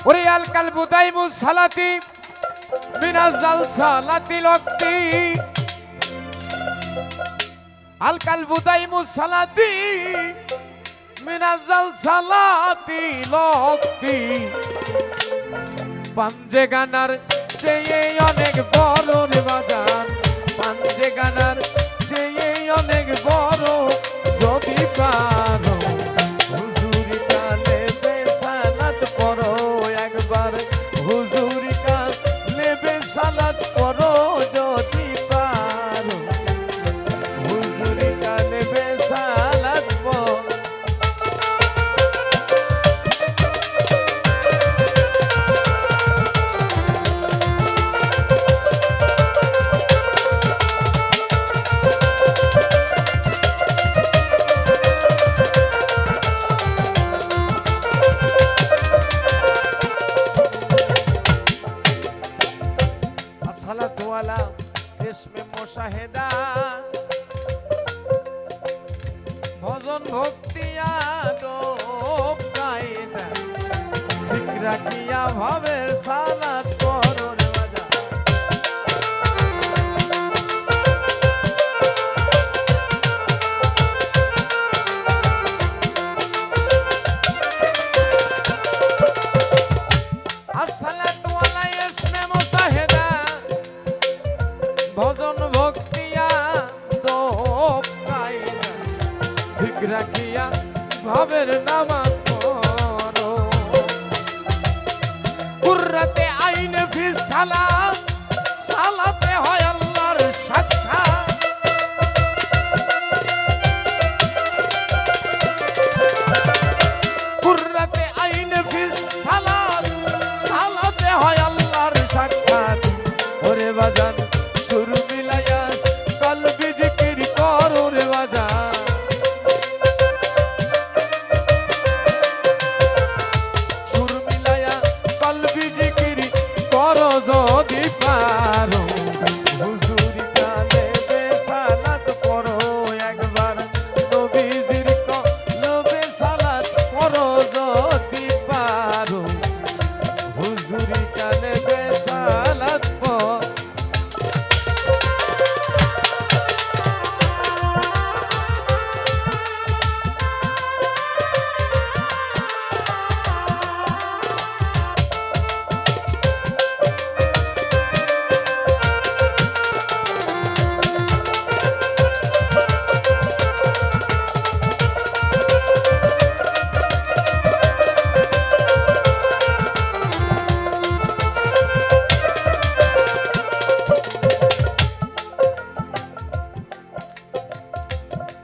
ওরে আল কালবু দাইমু সালাতি মিনাজাল সালাতি লক্তি আল কালবু দাইমু সালাতি মিনাজাল সালাতি লক্তি পাঞ্জে গানার চেয়ে অনেক বড় রে বাজান পাঞ্জে গানার চেয়ে অনেক বড় যদি পারো হুজুরি কালে বেসালাত পড়ো একবার হুজুরি কালে বেসালাত পড়ো যদি পারো হুজুরি কালে বেসালাত পড়ো वाला इसमें मुशाहिदा भजन भक्तिया दो कायदा फिक्रा किया भावेर सालात करो रे बाजा আসসালাত ওয়ালা इसमें मुशाहिदा भजन भक्तिया दो कायदा ठीक राखिया भावेर नामाज पढ़ो कुर्रते आईने फिस सालात सालाते হয় আল্লাহর সাক্ষাৎ कुर्रते आईने फिस सालात सालाते হয় আল্লাহর সাক্ষাৎ ওরে বাজান সুর মিলায়া কলবি জিকির করো রে বাজান সুর মিলায়া কলবি জিকির করো যদি পারো হুজুরি কালে বেসালাত পড়ো একবার নবীজির কলবে সালাত পড়ো যদি পারো হুজুরি কালে বেসালাত পড়ো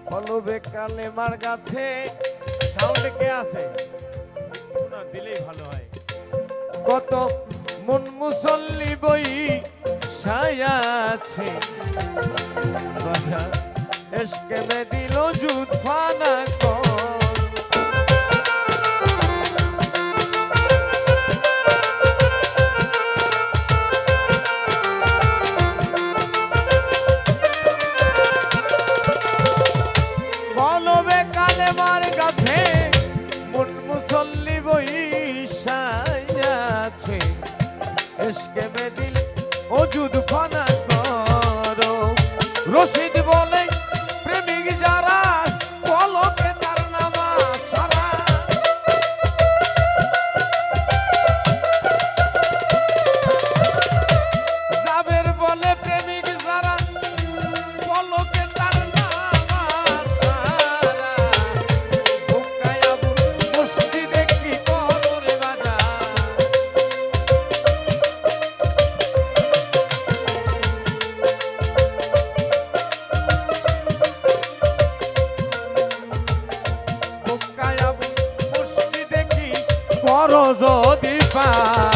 কলবে কালেমার গাছে সাউন্ড কে আছে না দিলেই ভালো হয় কত মন মুসল্লি বই ছায়া আছে বাজা এসকে মে দিল জুত ফানা কর মুসল্লি বইসাইয়া আছে এসকে মেদিল ওজুদ ফানা করো রশিদ বলে প্রেমিক যারা পলকে তার নামাজ সারা জাবের বলে প্রেমিক যারা পলকে তার নামাজ সারা যদি পারো